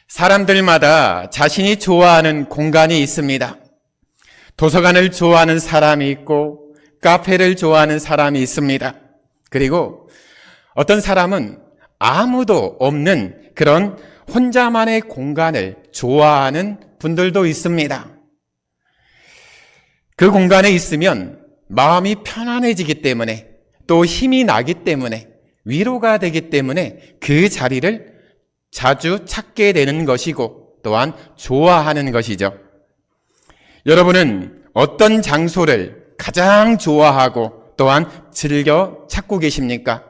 사람들마다 자신이 좋아하는 공간이 있습니다. 도서관을 좋아하는 사람이 있고 카페를 좋아하는 사람이 있습니다. 그리고 어떤 사람은 아무도 없는 그런 혼자만의 공간을 좋아하는 분들도 있습니다. 그 공간에 있으면 마음이 편안해지기 때문에, 또 힘이 나기 때문에, 위로가 되기 때문에 그 자리를 자주 찾게 되는 것이고 또한 좋아하는 것이죠. 여러분은 어떤 장소를 가장 좋아하고 또한 즐겨 찾고 계십니까?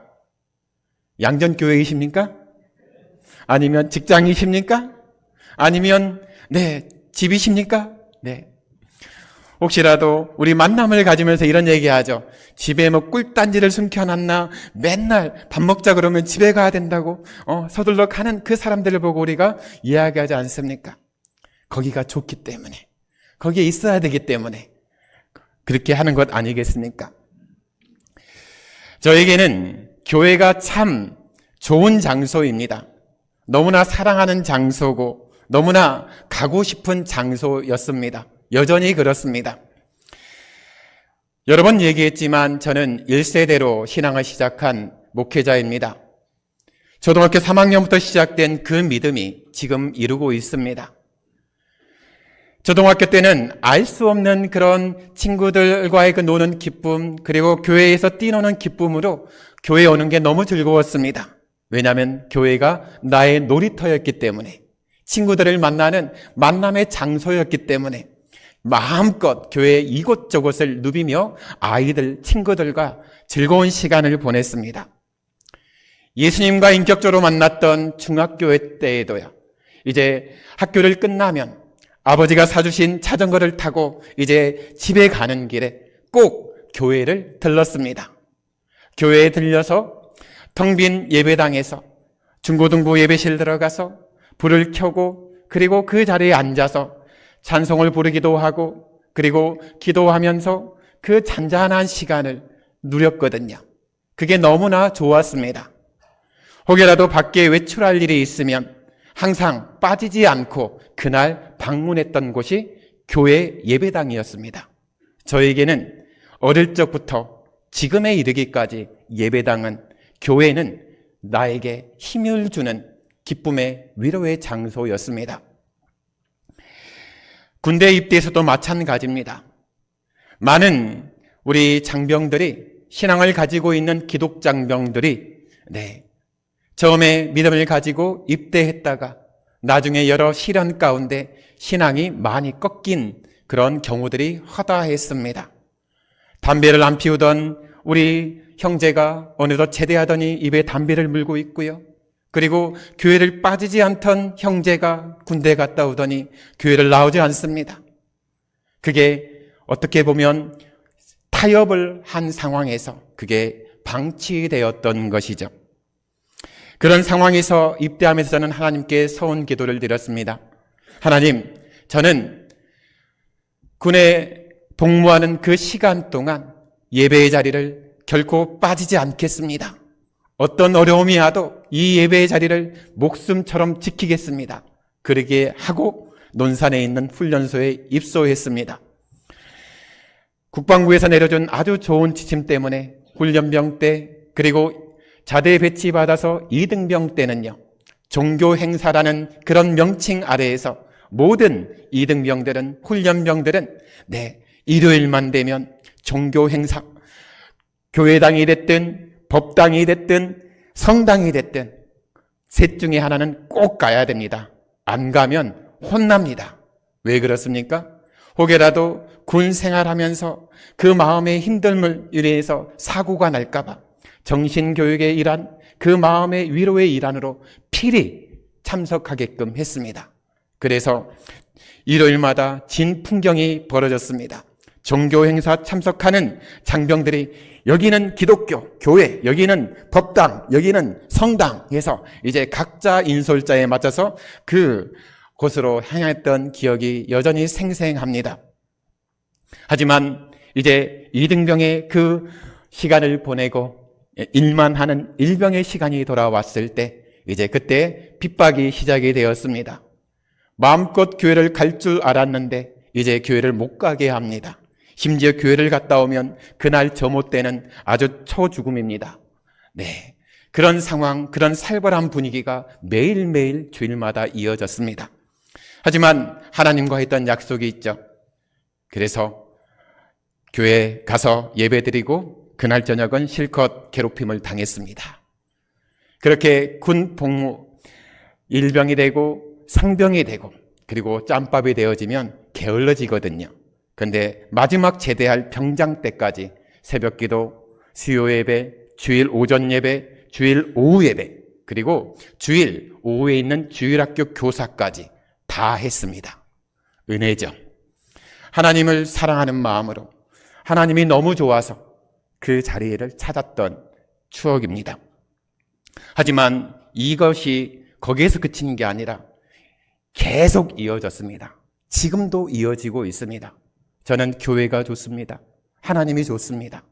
양전교회이십니까? 아니면 직장이십니까? 아니면 집이십니까? 혹시라도 우리 만남을 가지면서 이런 얘기하죠. 집에 뭐 꿀단지를 숨겨놨나? 맨날 밥 먹자 그러면 집에 가야 된다고 서둘러 가는 그 사람들을 보고 우리가 이야기하지 않습니까? 거기가 좋기 때문에, 거기에 있어야 되기 때문에 그렇게 하는 것 아니겠습니까? 저에게는 교회가 참 좋은 장소입니다. 너무나 사랑하는 장소고 너무나 가고 싶은 장소였습니다. 여전히 그렇습니다. 여러 번 얘기했지만 저는 1세대로 신앙을 시작한 목회자입니다. 초등학교 3학년부터 시작된 그 믿음이 지금 이루고 있습니다. 초등학교 때는 알 수 없는 그런 친구들과의 그 노는 기쁨, 그리고 교회에서 뛰노는 기쁨으로 교회에 오는 게 너무 즐거웠습니다. 왜냐하면 교회가 나의 놀이터였기 때문에, 친구들을 만나는 만남의 장소였기 때문에 마음껏 교회 이곳저곳을 누비며 아이들, 친구들과 즐거운 시간을 보냈습니다. 예수님과 인격적으로 만났던 중학교 때에도요, 이제 학교를 끝나면 아버지가 사주신 자전거를 타고 이제 집에 가는 길에 꼭 교회를 들렀습니다. 교회에 들려서 텅 빈 예배당에서 중고등부 예배실 들어가서 불을 켜고, 그리고 그 자리에 앉아서 찬송을 부르기도 하고, 그리고 기도하면서 그 잔잔한 시간을 누렸거든요. 그게 너무나 좋았습니다. 혹여라도 밖에 외출할 일이 있으면 항상 빠지지 않고 그날 방문했던 곳이 교회 예배당이었습니다. 저에게는 어릴 적부터 지금에 이르기까지 예배당은, 교회는 나에게 힘을 주는 기쁨의 위로의 장소였습니다. 군대 입대에서도 마찬가지입니다. 많은 우리 장병들이, 신앙을 가지고 있는 기독 장병들이 처음에 믿음을 가지고 입대했다가 나중에 여러 시련 가운데 신앙이 많이 꺾인 그런 경우들이 허다했습니다. 담배를 안 피우던 우리 형제가 어느덧 제대하더니 입에 담배를 물고 있고요. 그리고 교회를 빠지지 않던 형제가 군대 갔다 오더니 교회를 나오지 않습니다. 그게 어떻게 보면 타협을 한 상황에서 그게 방치되었던 것이죠. 그런 상황에서 입대하면서 저는 하나님께 서원 기도를 드렸습니다. 하나님, 저는 군에 복무하는 그 시간 동안 예배의 자리를 결코 빠지지 않겠습니다. 어떤 어려움이 와도 이 예배의 자리를 목숨처럼 지키겠습니다. 그러게 하고 논산에 있는 훈련소에 입소했습니다. 국방부에서 내려준 아주 좋은 지침 때문에 훈련병 때, 그리고 자대 배치받아서 2등병 때는요, 종교 행사라는 그런 명칭 아래에서 모든 2등병들은, 훈련병들은 일요일만 되면 종교 행사, 교회당이 됐든 법당이 됐든 성당이 됐든 셋 중에 하나는 꼭 가야 됩니다. 안 가면 혼납니다. 왜 그렇습니까? 혹여라도 군 생활하면서 그 마음의 힘듦을 인해서 사고가 날까봐 정신교육의 일환, 그 마음의 위로의 일환으로 필히 참석하게끔 했습니다. 그래서 일요일마다 진 풍경이 벌어졌습니다. 종교 행사 참석하는 장병들이 여기는 기독교, 교회, 여기는 법당, 여기는 성당 해서 이제 각자 인솔자에 맞춰서 그 곳으로 향했던 기억이 여전히 생생합니다. 하지만 이제 2등병의 그 시간을 보내고 일만 하는 일병의 시간이 돌아왔을 때 이제 그때 핍박이 시작이 되었습니다. 마음껏 교회를 갈 줄 알았는데 이제 교회를 못 가게 합니다. 심지어 교회를 갔다 오면 그날 저 못 때는 아주 초죽음입니다. 네, 그런 상황, 그런 살벌한 분위기가 매일매일 주일마다 이어졌습니다. 하지만 하나님과 했던 약속이 있죠. 그래서 교회에 가서 예배드리고 그날 저녁은 실컷 괴롭힘을 당했습니다. 그렇게 군 복무, 일병이 되고 상병이 되고 그리고 짬밥이 되어지면 게을러지거든요. 그런데 마지막 제대할 병장 때까지 새벽기도, 수요 예배, 주일 오전 예배, 주일 오후 예배, 그리고 주일 오후에 있는 주일학교 교사까지 다 했습니다. 은혜죠. 하나님을 사랑하는 마음으로 하나님이 너무 좋아서 그 자리를 찾았던 추억입니다. 하지만 이것이 거기에서 그치는 게 아니라 계속 이어졌습니다. 지금도 이어지고 있습니다. 저는 교회가 좋습니다. 하나님이 좋습니다.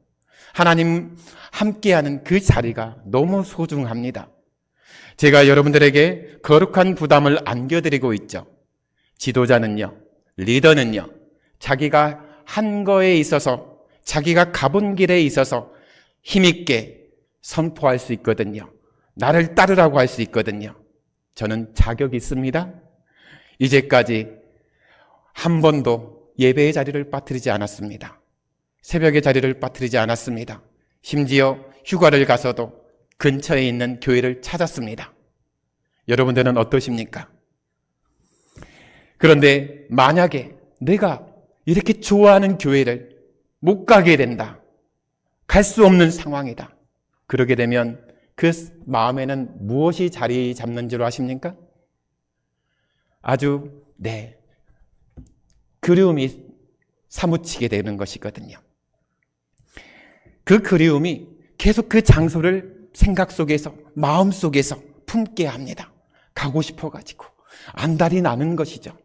하나님 함께하는 그 자리가 너무 소중합니다. 제가 여러분들에게 거룩한 부담을 안겨드리고 있죠. 지도자는요, 리더는요, 자기가 한 거에 있어서, 자기가 가본 길에 있어서 힘있게 선포할 수 있거든요. 나를 따르라고 할 수 있거든요. 저는 자격이 있습니다. 이제까지 한 번도 예배의 자리를 빠뜨리지 않았습니다. 새벽의 자리를 빠뜨리지 않았습니다. 심지어 휴가를 가서도 근처에 있는 교회를 찾았습니다. 여러분들은 어떠십니까? 그런데 만약에 내가 이렇게 좋아하는 교회를 못 가게 된다. 갈 수 없는 상황이다. 그러게 되면 그 마음에는 무엇이 자리 잡는 줄 아십니까? 아주 그리움이 사무치게 되는 것이거든요. 그 그리움이 계속 그 장소를 생각 속에서, 마음 속에서 품게 합니다. 가고 싶어가지고 안달이 나는 것이죠.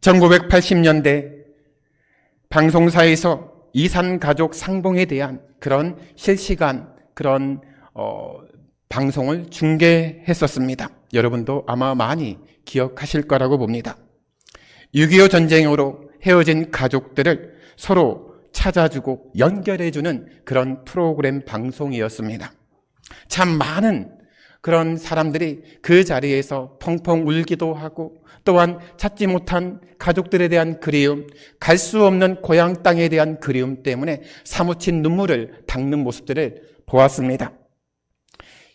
1980년대 방송사에서 이산가족 상봉에 대한 그런 실시간 그런 방송을 중계했었습니다. 여러분도 아마 많이 기억하실 거라고 봅니다. 6.25 전쟁으로 헤어진 가족들을 서로 찾아주고 연결해주는 그런 프로그램 방송이었습니다. 참 많은 그런 사람들이 그 자리에서 펑펑 울기도 하고 또한 찾지 못한 가족들에 대한 그리움, 갈 수 없는 고향 땅에 대한 그리움 때문에 사무친 눈물을 닦는 모습들을 보았습니다.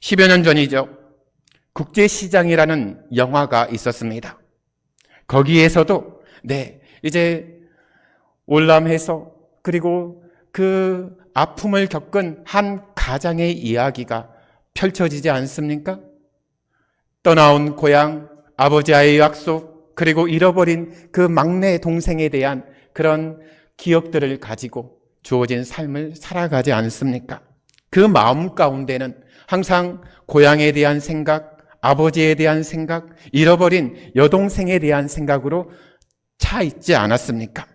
10여 년 전이죠. 국제시장이라는 영화가 있었습니다. 거기에서도 이제 올람해서 그리고 그 아픔을 겪은 한 가장의 이야기가 펼쳐지지 않습니까? 떠나온 고향, 아버지와의 약속, 그리고 잃어버린 그 막내 동생에 대한 그런 기억들을 가지고 주어진 삶을 살아가지 않습니까? 그 마음 가운데는 항상 고향에 대한 생각, 아버지에 대한 생각, 잃어버린 여동생에 대한 생각으로 차 있지 않았습니까?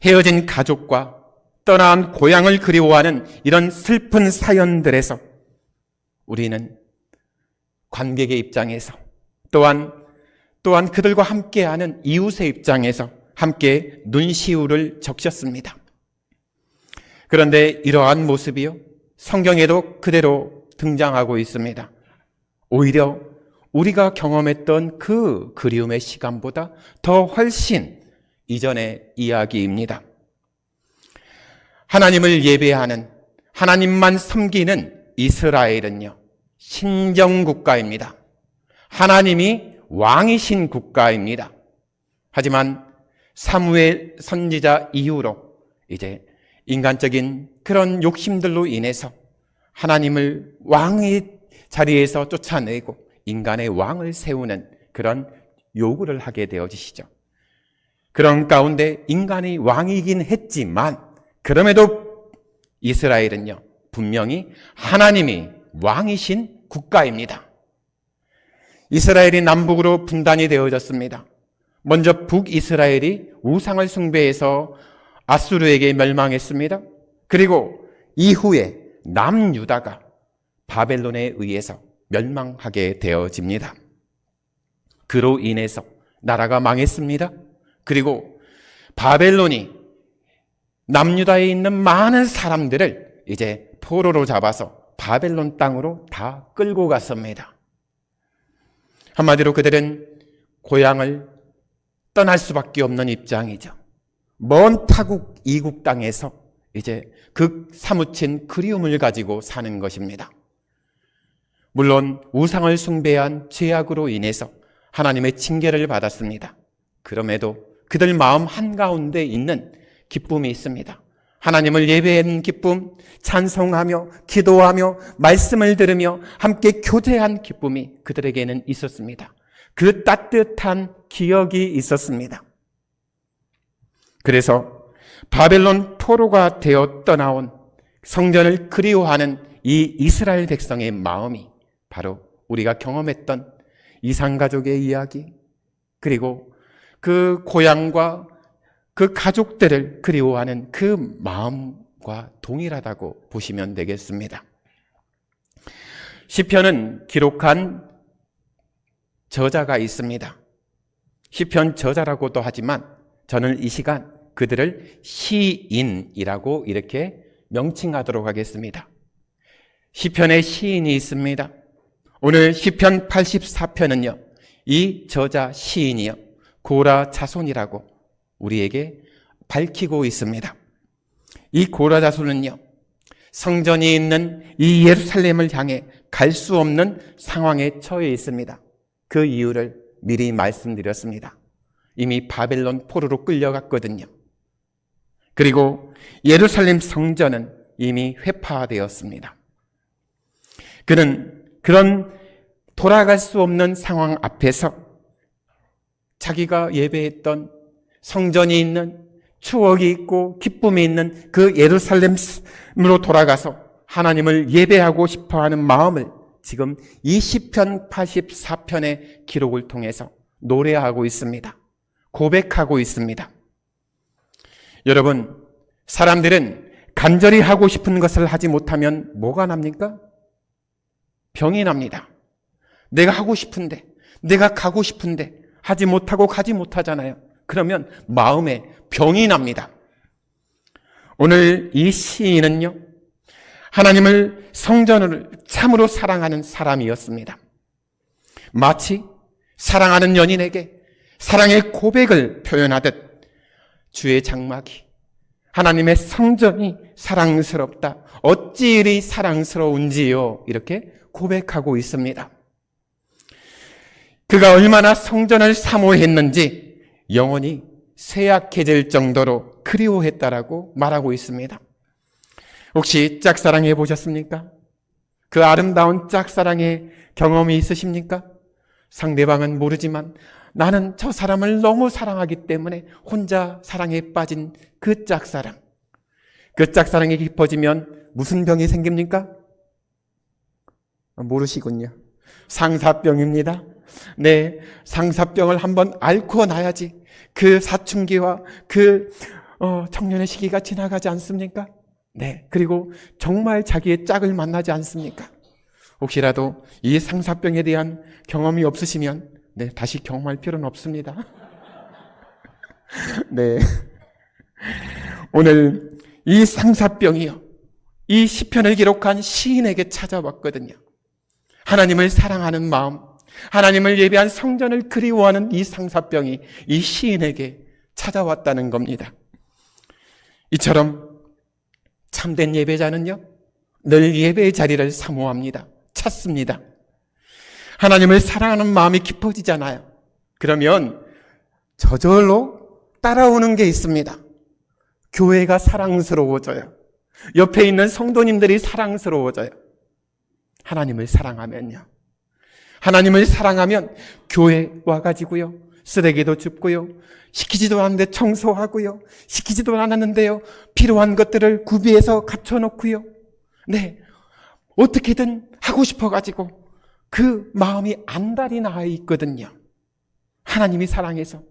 헤어진 가족과 떠난 고향을 그리워하는 이런 슬픈 사연들에서 우리는 관객의 입장에서 또한 그들과 함께하는 이웃의 입장에서 함께 눈시울을 적셨습니다. 그런데 이러한 모습이요, 성경에도 그대로 등장하고 있습니다. 오히려 우리가 경험했던 그 그리움의 시간보다 더 훨씬 이전의 이야기입니다. 하나님을 예배하는, 하나님만 섬기는 이스라엘은요, 신정국가입니다. 하나님이 왕이신 국가입니다. 하지만 사무엘 선지자 이후로 이제 인간적인 그런 욕심들로 인해서 하나님을 왕의 자리에서 쫓아내고 인간의 왕을 세우는 그런 요구를 하게 되어지시죠. 그런 가운데 인간이 왕이긴 했지만 그럼에도 이스라엘은요, 분명히 하나님이 왕이신 국가입니다. 이스라엘이 남북으로 분단이 되어졌습니다. 먼저 북이스라엘이 우상을 숭배해서 아수르에게 멸망했습니다. 그리고 이후에 남유다가 바벨론에 의해서 멸망하게 되어집니다. 그로 인해서 나라가 망했습니다. 그리고 바벨론이 남유다에 있는 많은 사람들을 이제 포로로 잡아서 바벨론 땅으로 다 끌고 갔습니다. 한마디로 그들은 고향을 떠날 수밖에 없는 입장이죠. 먼 타국 이국 땅에서 이제 그 사무친 그리움을 가지고 사는 것입니다. 물론 우상을 숭배한 죄악으로 인해서 하나님의 징계를 받았습니다. 그럼에도 그들 마음 한가운데 있는 기쁨이 있습니다. 하나님을 예배하는 기쁨, 찬송하며 기도하며 말씀을 들으며 함께 교제한 기쁨이 그들에게는 있었습니다. 그 따뜻한 기억이 있었습니다. 그래서 바벨론 포로가 되어 떠나온 성전을 그리워하는 이 이스라엘 백성의 마음이 바로 우리가 경험했던 이산가족의 이야기, 그리고 그 고향과 그 가족들을 그리워하는 그 마음과 동일하다고 보시면 되겠습니다. 시편은 기록한 저자가 있습니다. 시편 저자라고도 하지만 저는 이 시간 그들을 시인이라고 이렇게 명칭하도록 하겠습니다. 시편에 시인이 있습니다. 오늘 시편 84편은요, 이 저자 시인이요, 고라 자손이라고 우리에게 밝히고 있습니다. 이 고라 자손은요, 성전이 있는 이 예루살렘을 향해 갈 수 없는 상황에 처해 있습니다. 그 이유를 미리 말씀드렸습니다. 이미 바벨론 포로로 끌려갔거든요. 그리고 예루살렘 성전은 이미 회파되었습니다. 그는 그런 돌아갈 수 없는 상황 앞에서 자기가 예배했던 성전이 있는, 추억이 있고 기쁨이 있는 그 예루살렘으로 돌아가서 하나님을 예배하고 싶어하는 마음을 지금 이 시편 84편의 기록을 통해서 노래하고 있습니다. 고백하고 있습니다. 여러분, 사람들은 간절히 하고 싶은 것을 하지 못하면 뭐가 납니까? 병이 납니다. 내가 하고 싶은데, 내가 가고 싶은데 하지 못하고 가지 못하잖아요. 그러면 마음에 병이 납니다. 오늘 이 시인은요, 하나님을 성전을 참으로 사랑하는 사람이었습니다. 마치 사랑하는 연인에게 사랑의 고백을 표현하듯 주의 장막이, 하나님의 성전이 사랑스럽다. 어찌 이리 사랑스러운지요. 이렇게 고백하고 있습니다. 그가 얼마나 성전을 사모했는지 영혼이 쇠약해질 정도로 그리워했다라고 말하고 있습니다. 혹시 짝사랑해 보셨습니까? 그 아름다운 짝사랑의 경험이 있으십니까? 상대방은 모르지만 나는 저 사람을 너무 사랑하기 때문에 혼자 사랑에 빠진 그 짝사랑. 그 짝사랑이 깊어지면 무슨 병이 생깁니까? 모르시군요. 상사병입니다. 네, 상사병을 한번 앓고 나야지 그 사춘기와 그 청년의 시기가 지나가지 않습니까? 네, 그리고 정말 자기의 짝을 만나지 않습니까? 혹시라도 이 상사병에 대한 경험이 없으시면 네, 다시 경험할 필요는 없습니다. 네, 오늘 이 상사병이요, 이 시편을 기록한 시인에게 찾아왔거든요. 하나님을 사랑하는 마음, 하나님을 예배한 성전을 그리워하는 이 상사병이 이 시인에게 찾아왔다는 겁니다. 이처럼 참된 예배자는요, 늘 예배의 자리를 사모합니다. 찾습니다. 하나님을 사랑하는 마음이 깊어지잖아요. 그러면 저절로 따라오는 게 있습니다. 교회가 사랑스러워져요. 옆에 있는 성도님들이 사랑스러워져요. 하나님을 사랑하면요. 하나님을 사랑하면 교회 와가지고요, 쓰레기도 줍고요, 시키지도 않는데 청소하고요, 시키지도 않았는데요, 필요한 것들을 구비해서 갖춰놓고요, 네, 어떻게든 하고 싶어가지고 그 마음이 안달이 나 있거든요. 하나님이 사랑해서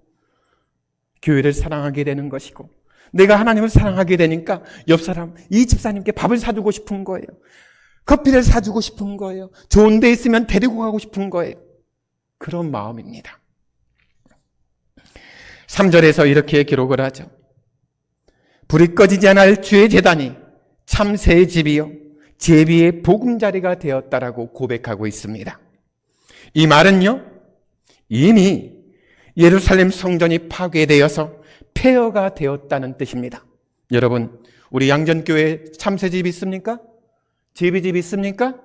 교회를 사랑하게 되는 것이고, 내가 하나님을 사랑하게 되니까 옆 사람, 이 집사님께 밥을 사주고 싶은 거예요. 커피를 사주고 싶은 거예요. 좋은 데 있으면 데리고 가고 싶은 거예요. 그런 마음입니다. 3절에서 이렇게 기록을 하죠. 불이 꺼지지 않을 주의 제단이 참새의 집이요 제비의 보금자리가 되었다라고 고백하고 있습니다. 이 말은요, 이미 예루살렘 성전이 파괴되어서 폐허가 되었다는 뜻입니다. 여러분, 우리 양전교회 참새집 있습니까? 제비집 있습니까?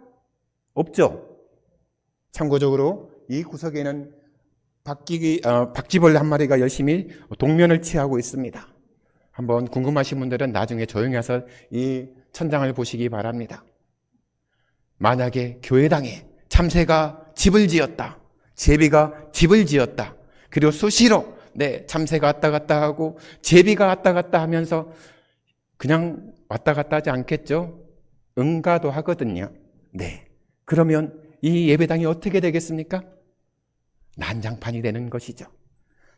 없죠? 참고적으로 이 구석에는 박쥐벌레 한 마리가 열심히 동면을 취하고 있습니다. 한번 궁금하신 분들은 나중에 조용히 해서 이 천장을 보시기 바랍니다. 만약에 교회당에 참새가 집을 지었다, 제비가 집을 지었다, 그리고 수시로 참새가 왔다 갔다 하고 제비가 왔다 갔다 하면서 그냥 왔다 갔다 하지 않겠죠? 응가도 하거든요. 그러면 이 예배당이 어떻게 되겠습니까? 난장판이 되는 것이죠.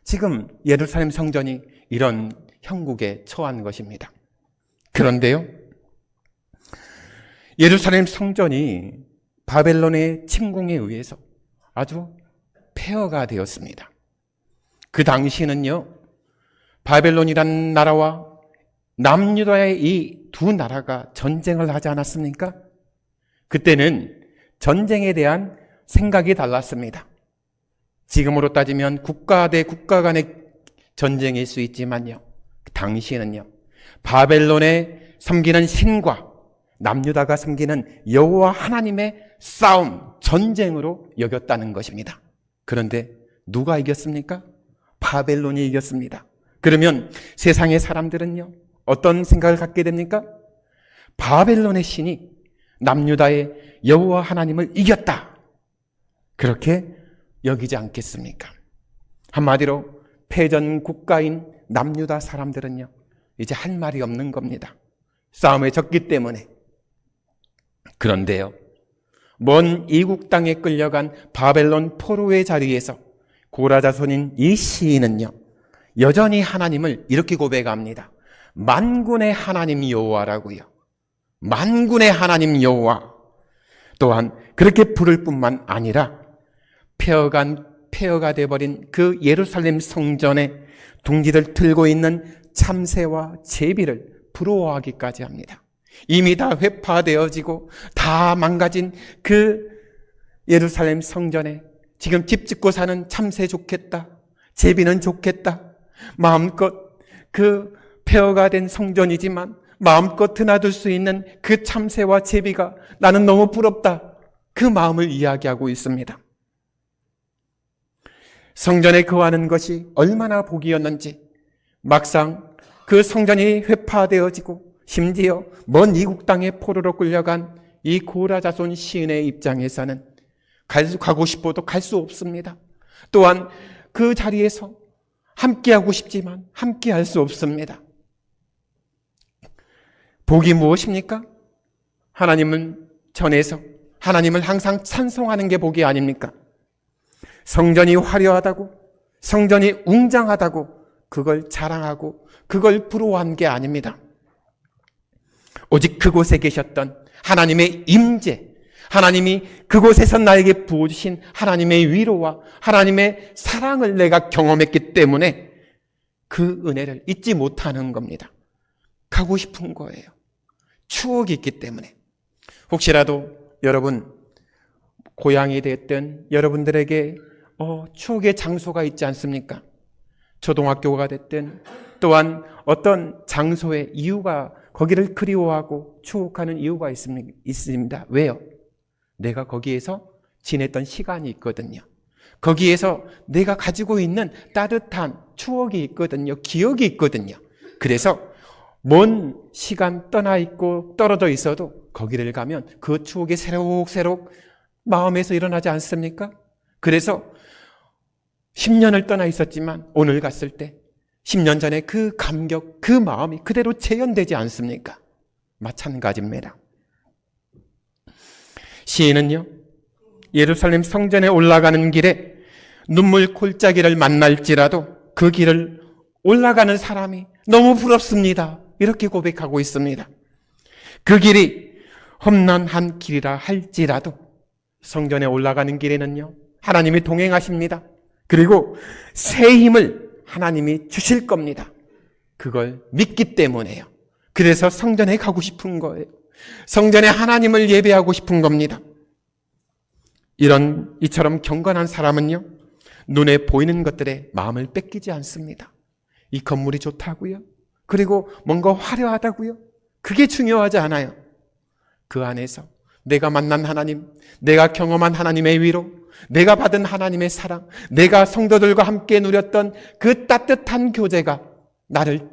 지금 예루살렘 성전이 이런 형국에 처한 것입니다. 그런데요, 예루살렘 성전이 바벨론의 침공에 의해서 아주 폐허가 되었습니다. 그 당시는요, 바벨론이라는 나라와 남유다의 이 두 나라가 전쟁을 하지 않았습니까? 그때는 전쟁에 대한 생각이 달랐습니다. 지금으로 따지면 국가 대 국가 간의 전쟁일 수 있지만요, 당시에는요, 바벨론에 섬기는 신과 남유다가 섬기는 여호와 하나님의 싸움, 전쟁으로 여겼다는 것입니다. 그런데 누가 이겼습니까? 바벨론이 이겼습니다. 그러면 세상의 사람들은요, 어떤 생각을 갖게 됩니까? 바벨론의 신이 남유다의 여호와 하나님을 이겼다, 그렇게 여기지 않겠습니까? 한마디로 패전 국가인 남유다 사람들은요, 이제 할 말이 없는 겁니다. 싸움에 졌기 때문에. 그런데요, 먼 이국 땅에 끌려간 바벨론 포로의 자리에서 고라 자손인 이 시인은요, 여전히 하나님을 이렇게 고백합니다. 만군의 하나님 여호와라고요. 만군의 하나님 여호와. 또한 그렇게 부를 뿐만 아니라 폐허가 되어버린 그 예루살렘 성전에 둥지를 틀고 있는 참새와 제비를 부러워하기까지 합니다. 이미 다 회파되어지고 다 망가진 그 예루살렘 성전에 지금 집 짓고 사는 참새 좋겠다, 제비는 좋겠다, 마음껏 그 폐허가 된 성전이지만 마음껏 드나들 수 있는 그 참새와 제비가 나는 너무 부럽다, 그 마음을 이야기하고 있습니다. 성전에 거하는 것이 얼마나 복이었는지, 막상 그 성전이 회파되어지고 심지어 먼 이국 땅의 포로로 끌려간 이 고라 자손 시인의 입장에서는 가고 싶어도 갈 수 없습니다. 또한 그 자리에서 함께하고 싶지만 함께할 수 없습니다. 복이 무엇입니까? 하나님은 전에서 하나님을 항상 찬송하는 게 복이 아닙니까? 성전이 화려하다고, 성전이 웅장하다고 그걸 자랑하고 그걸 부러워한 게 아닙니다. 오직 그곳에 계셨던 하나님의 임재, 하나님이 그곳에서 나에게 부어주신 하나님의 위로와 하나님의 사랑을 내가 경험했기 때문에 그 은혜를 잊지 못하는 겁니다. 가고 싶은 거예요. 추억이 있기 때문에. 혹시라도 여러분 고향이 됐든 여러분들에게 추억의 장소가 있지 않습니까? 초등학교가 됐든 또한 어떤 장소의 이유가, 거기를 그리워하고 추억하는 이유가 있습니다. 왜요? 내가 거기에서 지냈던 시간이 있거든요. 거기에서 내가 가지고 있는 따뜻한 추억이 있거든요. 기억이 있거든요. 그래서 먼 시간 떠나 있고 떨어져 있어도 거기를 가면 그 추억이 새록새록 마음에서 일어나지 않습니까? 그래서 10년을 떠나 있었지만 오늘 갔을 때 10년 전에 그 감격, 그 마음이 그대로 재현되지 않습니까? 마찬가지입니다. 시인은요, 예루살렘 성전에 올라가는 길에 눈물 골짜기를 만날지라도 그 길을 올라가는 사람이 너무 부럽습니다, 이렇게 고백하고 있습니다. 그 길이 험난한 길이라 할지라도 성전에 올라가는 길에는요, 하나님이 동행하십니다. 그리고 새 힘을 하나님이 주실 겁니다. 그걸 믿기 때문에요. 그래서 성전에 가고 싶은 거예요. 성전에 하나님을 예배하고 싶은 겁니다. 이처럼 경건한 사람은요, 눈에 보이는 것들에 마음을 뺏기지 않습니다. 이 건물이 좋다고요? 그리고 뭔가 화려하다고요? 그게 중요하지 않아요. 그 안에서 내가 만난 하나님, 내가 경험한 하나님의 위로, 내가 받은 하나님의 사랑, 내가 성도들과 함께 누렸던 그 따뜻한 교제가 나를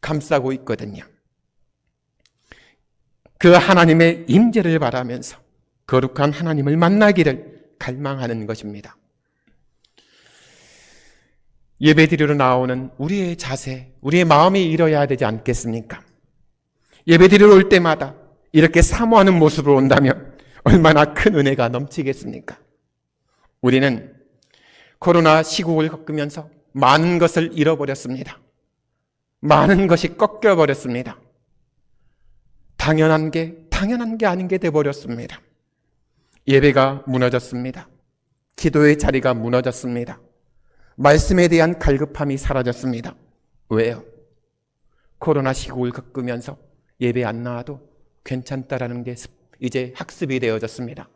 감싸고 있거든요. 그 하나님의 임재를 바라면서 거룩한 하나님을 만나기를 갈망하는 것입니다. 예배드리러 나오는 우리의 자세, 우리의 마음이 이뤄야 되지 않겠습니까? 예배드리러 올 때마다 이렇게 사모하는 모습으로 온다면 얼마나 큰 은혜가 넘치겠습니까? 우리는 코로나 시국을 겪으면서 많은 것을 잃어버렸습니다. 많은 것이 꺾여버렸습니다. 당연한 게 아닌 게 돼버렸습니다. 예배가 무너졌습니다. 기도의 자리가 무너졌습니다. 말씀에 대한 갈급함이 사라졌습니다. 왜요? 코로나 시국을 겪으면서 예배 안 나와도 괜찮다라는 게 이제 학습이 되어졌습니다.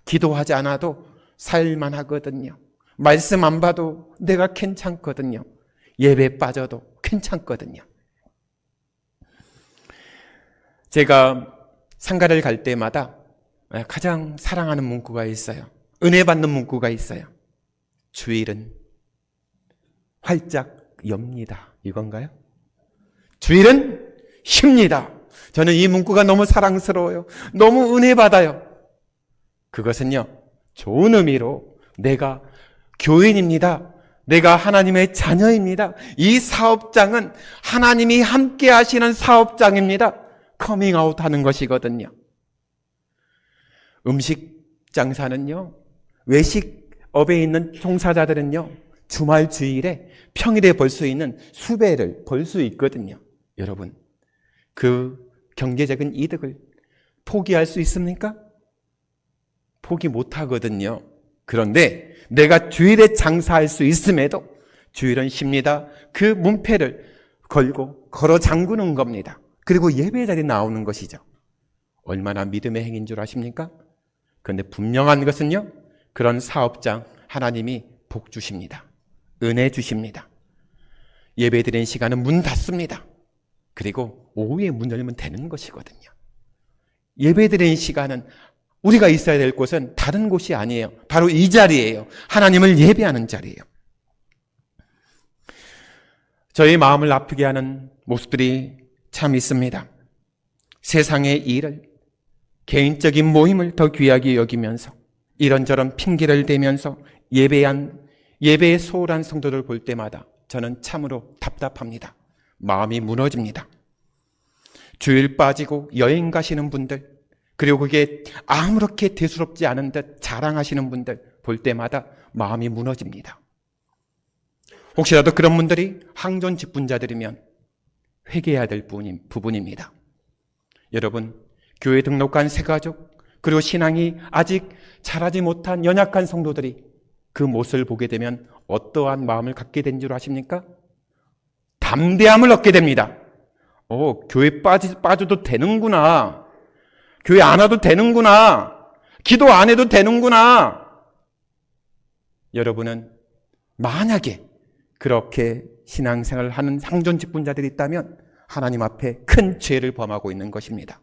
기도하지 않아도 살만 하거든요. 말씀 안 봐도 내가 괜찮거든요. 예배 빠져도 괜찮거든요. 제가 상가를 갈 때마다 가장 사랑하는 문구가 있어요. 은혜 받는 문구가 있어요. 주일은 활짝 엽니다. 이건가요? 주일은 쉽니다. 저는 이 문구가 너무 사랑스러워요. 너무 은혜 받아요. 그것은요, 좋은 의미로 내가 교인입니다. 내가 하나님의 자녀입니다. 이 사업장은 하나님이 함께 하시는 사업장입니다. 커밍아웃 하는 것이거든요. 음식 장사는요, 외식업에 있는 종사자들은요, 주말 주일에 평일에 벌 수 있는 수배를 벌 수 있거든요. 여러분, 그 경제적인 이득을 포기할 수 있습니까? 포기 못 하거든요. 그런데 내가 주일에 장사할 수 있음에도 주일은 쉽니다. 그 문패를 걸어 잠그는 겁니다. 그리고 예배 자리에 나오는 것이죠. 얼마나 믿음의 행인 줄 아십니까? 그런데 분명한 것은요, 그런 사업장 하나님이 복 주십니다. 은혜 주십니다. 예배 드리는 시간은 문 닫습니다. 그리고 오후에 문 열면 되는 것이거든요. 예배 드리는 시간은 우리가 있어야 될 곳은 다른 곳이 아니에요. 바로 이 자리예요. 하나님을 예배하는 자리예요. 저희 마음을 아프게 하는 모습들이 참 있습니다. 세상의 일을, 개인적인 모임을 더 귀하게 여기면서 이런저런 핑계를 대면서 예배에 소홀한 성도들 볼 때마다 저는 참으로 답답합니다. 마음이 무너집니다. 주일 빠지고 여행 가시는 분들, 그리고 그게 아무렇게 대수롭지 않은 듯 자랑하시는 분들 볼 때마다 마음이 무너집니다. 혹시라도 그런 분들이 항존 직분자들이면 회개해야 될 부분입니다. 여러분, 교회 등록한 새가족, 그리고 신앙이 아직 자라지 못한 연약한 성도들이 그 모습을 보게 되면 어떠한 마음을 갖게 된 줄 아십니까? 담대함을 얻게 됩니다. 교회 빠져도 되는구나. 교회 안 와도 되는구나. 기도 안 해도 되는구나. 여러분은 만약에 그렇게 신앙생활을 하는 상존 직분자들이 있다면 하나님 앞에 큰 죄를 범하고 있는 것입니다.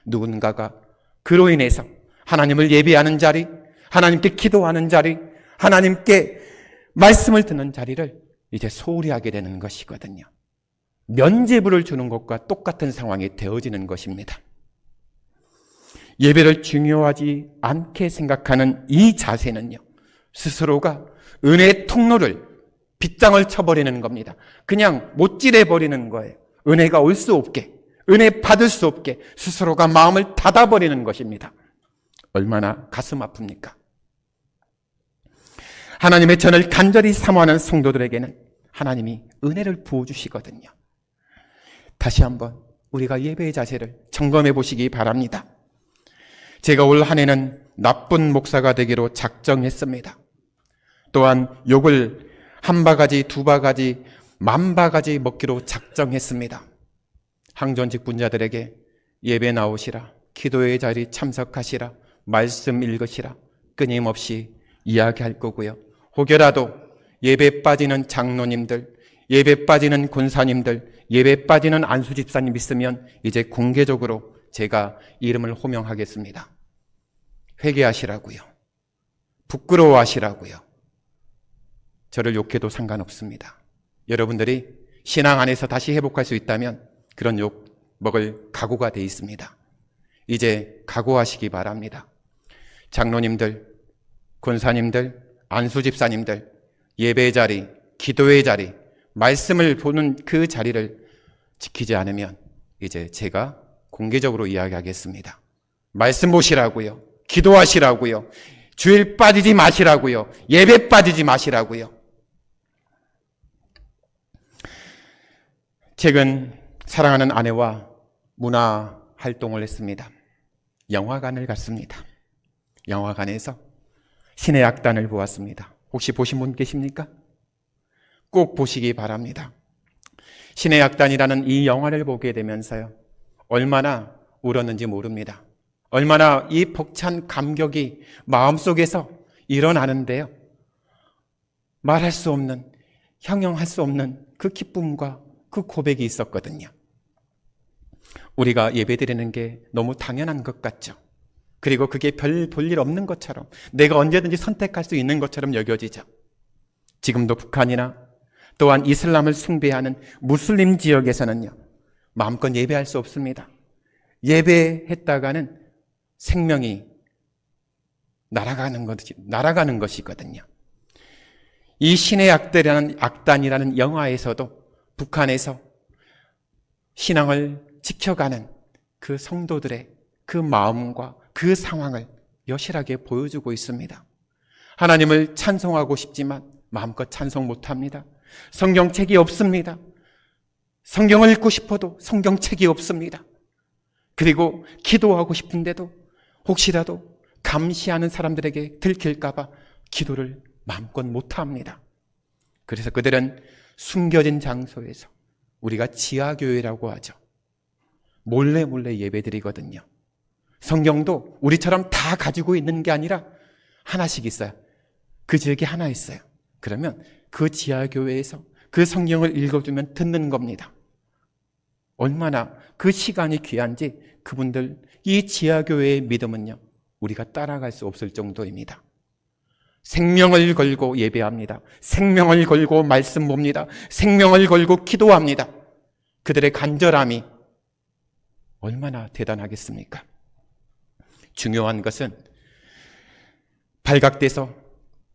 누군가가 그로 인해서 하나님을 예배하는 자리, 하나님께 기도하는 자리, 하나님께 말씀을 듣는 자리를 이제 소홀히 하게 되는 것이거든요. 면죄부를 주는 것과 똑같은 상황이 되어지는 것입니다. 예배를 중요하지 않게 생각하는 이 자세는요, 스스로가 은혜의 통로를 빗장을 쳐버리는 겁니다. 그냥 못질해버리는 거예요. 은혜가 올 수 없게, 은혜 받을 수 없게 스스로가 마음을 닫아버리는 것입니다. 얼마나 가슴 아픕니까? 하나님의 전을 간절히 사모하는 성도들에게는 하나님이 은혜를 부어주시거든요. 다시 한번 우리가 예배의 자세를 점검해 보시기 바랍니다. 제가 올 한 해는 나쁜 목사가 되기로 작정했습니다. 또한 욕을 한 바가지, 두 바가지, 만 바가지 먹기로 작정했습니다. 항전직 분자들에게 예배 나오시라, 기도의 자리 참석하시라, 말씀 읽으시라 끊임없이 이야기할 거고요. 혹여라도 예배 빠지는 장로님들, 예배 빠지는 권사님들, 예배 빠지는 안수집사님 있으면 이제 공개적으로 제가 이름을 호명하겠습니다. 회개하시라고요. 부끄러워하시라고요. 저를 욕해도 상관없습니다. 여러분들이 신앙 안에서 다시 회복할 수 있다면 그런 욕 먹을 각오가 돼 있습니다. 이제 각오하시기 바랍니다. 장로님들, 권사님들, 안수집사님들, 예배 자리, 기도의 자리, 말씀을 보는 그 자리를 지키지 않으면 이제 제가 공개적으로 이야기하겠습니다. 말씀 보시라고요. 기도하시라고요. 주일 빠지지 마시라고요. 예배 빠지지 마시라고요. 최근 사랑하는 아내와 문화 활동을 했습니다. 영화관을 갔습니다. 영화관에서 신의 악단을 보았습니다. 혹시 보신 분 계십니까? 꼭 보시기 바랍니다. 신의 악단이라는 이 영화를 보게 되면서요, 얼마나 울었는지 모릅니다. 얼마나 이 벅찬 감격이 마음속에서 일어나는데요, 말할 수 없는, 형용할 수 없는 그 기쁨과 그 고백이 있었거든요. 우리가 예배드리는 게 너무 당연한 것 같죠. 그리고 그게 별 볼 일 없는 것처럼, 내가 언제든지 선택할 수 있는 것처럼 여겨지죠. 지금도 북한이나 또한 이슬람을 숭배하는 무슬림 지역에서는요, 마음껏 예배할 수 없습니다. 예배했다가는 생명이 날아가는 것이거든요. 이 신의 악단이라는 영화에서도 북한에서 신앙을 지켜가는 그 성도들의 그 마음과 그 상황을 여실하게 보여주고 있습니다. 하나님을 찬송하고 싶지만 마음껏 찬송 못합니다. 성경책이 없습니다. 성경을 읽고 싶어도 성경책이 없습니다. 그리고 기도하고 싶은데도 혹시라도 감시하는 사람들에게 들킬까봐 기도를 마음껏 못합니다. 그래서 그들은 숨겨진 장소에서, 우리가 지하교회라고 하죠, 몰래 예배드리거든요. 성경도 우리처럼 다 가지고 있는 게 아니라 하나씩 있어요. 그 지역에 하나 있어요. 그러면 그 지하교회에서 그 성경을 읽어주면 듣는 겁니다. 얼마나 그 시간이 귀한지 그분들, 이 지하교회의 믿음은요, 우리가 따라갈 수 없을 정도입니다. 생명을 걸고 예배합니다. 생명을 걸고 말씀 봅니다. 생명을 걸고 기도합니다. 그들의 간절함이 얼마나 대단하겠습니까? 중요한 것은 발각돼서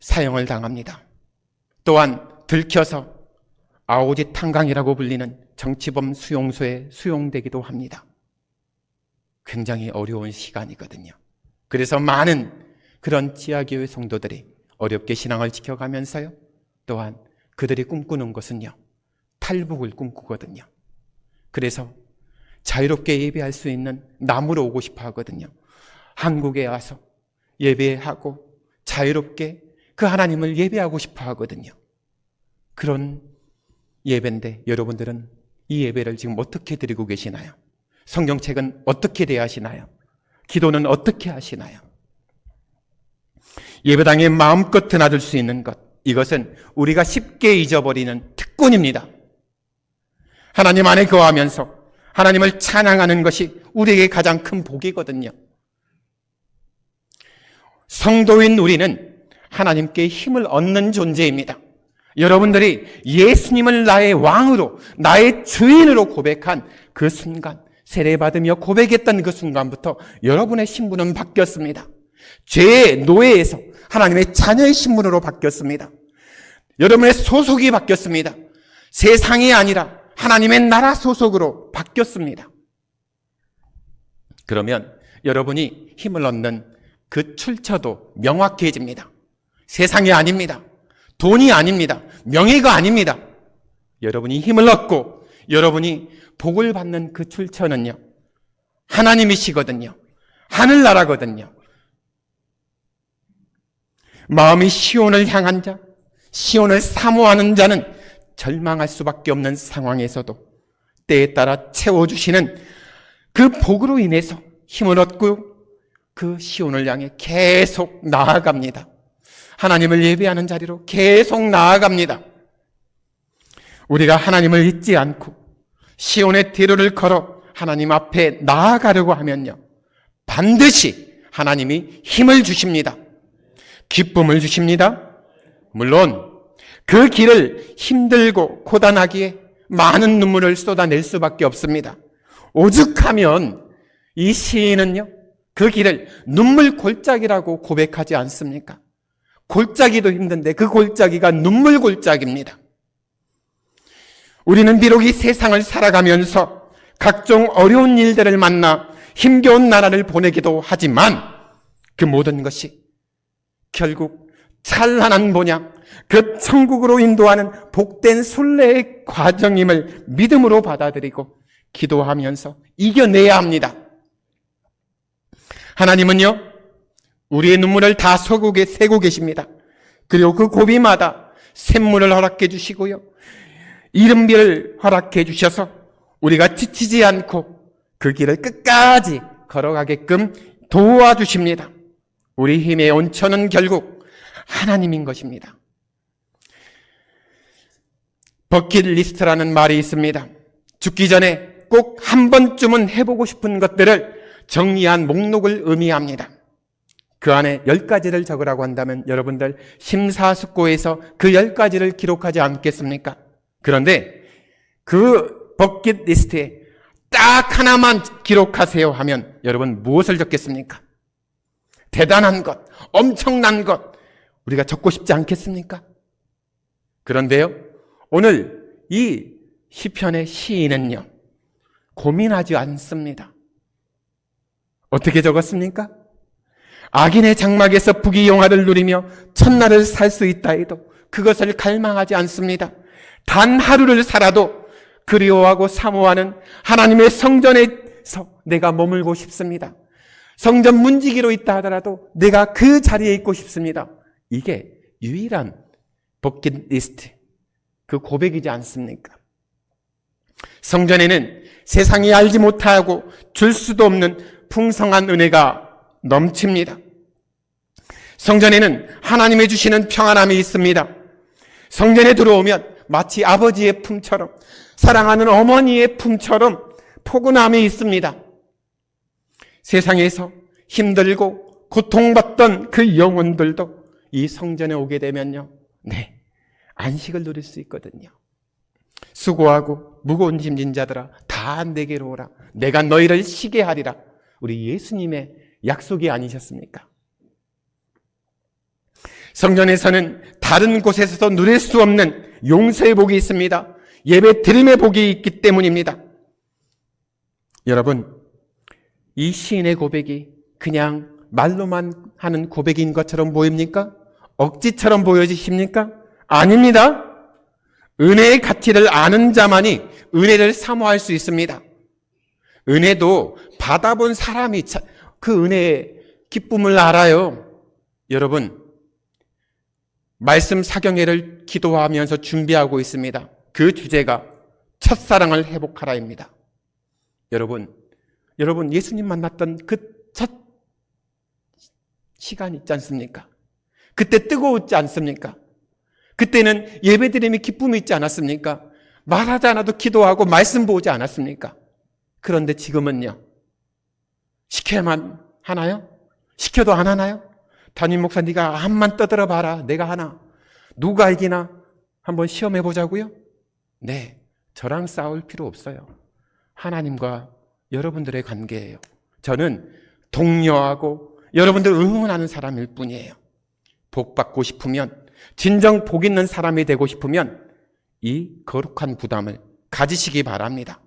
사형을 당합니다. 또한 들켜서 아오지 탄강이라고 불리는 정치범 수용소에 수용되기도 합니다. 굉장히 어려운 시간이거든요. 그래서 많은 그런 지하교회 성도들이 어렵게 신앙을 지켜가면서요, 또한 그들이 꿈꾸는 것은요, 탈북을 꿈꾸거든요. 그래서 자유롭게 예배할 수 있는 남으로 오고 싶어 하거든요. 한국에 와서 예배하고 자유롭게 그 하나님을 예배하고 싶어 하거든요. 그런 예배인데 여러분들은 이 예배를 지금 어떻게 드리고 계시나요? 성경책은 어떻게 대하시나요? 기도는 어떻게 하시나요? 예배당에 마음껏 드나들 수 있는 것, 이것은 우리가 쉽게 잊어버리는 특권입니다. 하나님 안에 거하면서 하나님을 찬양하는 것이 우리에게 가장 큰 복이거든요. 성도인 우리는 하나님께 힘을 얻는 존재입니다. 여러분들이 예수님을 나의 왕으로, 나의 주인으로 고백한 그 순간, 세례받으며 고백했던 그 순간부터 여러분의 신분은 바뀌었습니다. 죄의 노예에서 하나님의 자녀의 신분으로 바뀌었습니다. 여러분의 소속이 바뀌었습니다. 세상이 아니라 하나님의 나라 소속으로 바뀌었습니다. 그러면 여러분이 힘을 얻는 그 출처도 명확해집니다. 세상이 아닙니다. 돈이 아닙니다. 명예가 아닙니다. 여러분이 힘을 얻고 여러분이 복을 받는 그 출처는요, 하나님이시거든요. 하늘나라거든요. 마음이 시온을 향한 자, 시온을 사모하는 자는 절망할 수밖에 없는 상황에서도 때에 따라 채워주시는 그 복으로 인해서 힘을 얻고 그 시온을 향해 계속 나아갑니다. 하나님을 예배하는 자리로 계속 나아갑니다. 우리가 하나님을 잊지 않고 시온의 대로를 걸어 하나님 앞에 나아가려고 하면요, 반드시 하나님이 힘을 주십니다. 기쁨을 주십니다. 물론 그 길을 힘들고 고단하기에 많은 눈물을 쏟아낼 수밖에 없습니다. 오죽하면 이 시인은요, 그 길을 눈물 골짜기라고 고백하지 않습니까? 골짜기도 힘든데 그 골짜기가 눈물 골짜기입니다. 우리는 비록 이 세상을 살아가면서 각종 어려운 일들을 만나 힘겨운 나라를 보내기도 하지만 그 모든 것이 결국 찬란한 본향, 그 천국으로 인도하는 복된 순례의 과정임을 믿음으로 받아들이고 기도하면서 이겨내야 합니다. 하나님은요, 우리의 눈물을 다 세고 계십니다. 그리고 그 고비마다 샘물을 허락해 주시고요, 이른비를 허락해 주셔서 우리가 지치지 않고 그 길을 끝까지 걸어가게끔 도와주십니다. 우리 힘의 온천은 결국 하나님인 것입니다. 버킷리스트라는 말이 있습니다. 죽기 전에 꼭 한 번쯤은 해보고 싶은 것들을 정리한 목록을 의미합니다. 그 안에 10가지를 적으라고 한다면 여러분들 심사숙고해서 그 10가지를 기록하지 않겠습니까? 그런데 그 버킷리스트에 딱 하나만 기록하세요 하면 여러분 무엇을 적겠습니까? 대단한 것, 엄청난 것, 우리가 적고 싶지 않겠습니까? 그런데요, 오늘 이 시편의 시인은요, 고민하지 않습니다. 어떻게 적었습니까? 악인의 장막에서 부귀영화를 누리며 첫날을 살 수 있다 해도 그것을 갈망하지 않습니다. 단 하루를 살아도 그리워하고 사모하는 하나님의 성전에서 내가 머물고 싶습니다. 성전 문지기로 있다 하더라도 내가 그 자리에 있고 싶습니다. 이게 유일한 버킷리스트, 그 고백이지 않습니까? 성전에는 세상이 알지 못하고 줄 수도 없는 풍성한 은혜가 넘칩니다. 성전에는 하나님이 주시는 평안함이 있습니다. 성전에 들어오면 마치 아버지의 품처럼, 사랑하는 어머니의 품처럼 포근함이 있습니다. 세상에서 힘들고 고통받던 그 영혼들도 이 성전에 오게 되면요, 안식을 누릴 수 있거든요. 수고하고 무거운 짐진 자들아 다 내게로 오라. 내가 너희를 쉬게 하리라. 우리 예수님의 약속이 아니셨습니까? 성전에서는 다른 곳에서도 누릴 수 없는 용서의 복이 있습니다. 예배 드림의 복이 있기 때문입니다. 여러분, 이 시인의 고백이 그냥 말로만 하는 고백인 것처럼 보입니까? 억지처럼 보여지십니까? 아닙니다. 은혜의 가치를 아는 자만이 은혜를 사모할 수 있습니다. 은혜도 받아본 사람이 그 은혜의 기쁨을 알아요. 여러분, 말씀 사경회를 기도하면서 준비하고 있습니다. 그 주제가 첫사랑을 회복하라입니다. 여러분 예수님 만났던 그 첫 시간 있지 않습니까? 그때 뜨거웠지 않습니까? 그때는 예배드림이 기쁨이 있지 않았습니까? 말하지 않아도 기도하고 말씀 보지 않았습니까? 그런데 지금은요, 시켜야만 하나요? 시켜도 안 하나요? 담임 목사, 네가 암만 떠들어 봐라. 내가 하나. 누가 이기나 한번 시험해 보자고요? 네, 저랑 싸울 필요 없어요. 하나님과 여러분들의 관계예요. 저는 독려하고 여러분들 응원하는 사람일 뿐이에요. 복 받고 싶으면, 진정 복 있는 사람이 되고 싶으면 이 거룩한 부담을 가지시기 바랍니다.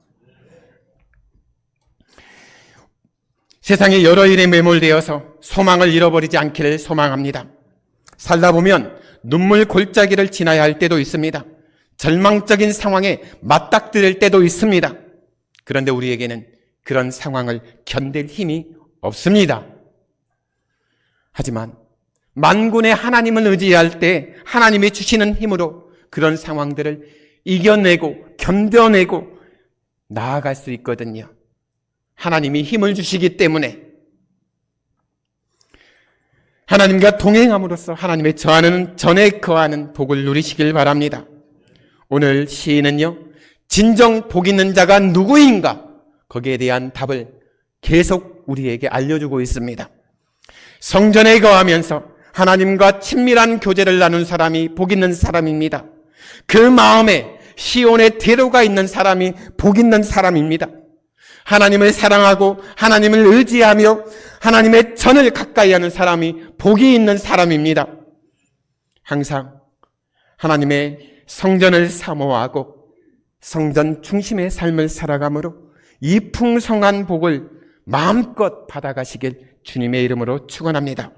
세상의 여러 일에 매몰되어서 소망을 잃어버리지 않기를 소망합니다. 살다 보면 눈물 골짜기를 지나야 할 때도 있습니다. 절망적인 상황에 맞닥뜨릴 때도 있습니다. 그런데 우리에게는 그런 상황을 견딜 힘이 없습니다. 하지만 만군의 하나님을 의지할 때 하나님이 주시는 힘으로 그런 상황들을 이겨내고 견뎌내고 나아갈 수 있거든요. 하나님이 힘을 주시기 때문에 하나님과 동행함으로써 하나님의 전에 거하는 복을 누리시길 바랍니다. 오늘 시인은요, 진정 복 있는 자가 누구인가? 거기에 대한 답을 계속 우리에게 알려주고 있습니다. 성전에 거하면서 하나님과 친밀한 교제를 나눈 사람이 복 있는 사람입니다. 그 마음에 시온의 대로가 있는 사람이 복 있는 사람입니다. 하나님을 사랑하고 하나님을 의지하며 하나님의 전을 가까이 하는 사람이 복이 있는 사람입니다. 항상 하나님의 성전을 사모하고 성전 중심의 삶을 살아가므로 이 풍성한 복을 마음껏 받아가시길 주님의 이름으로 축원합니다.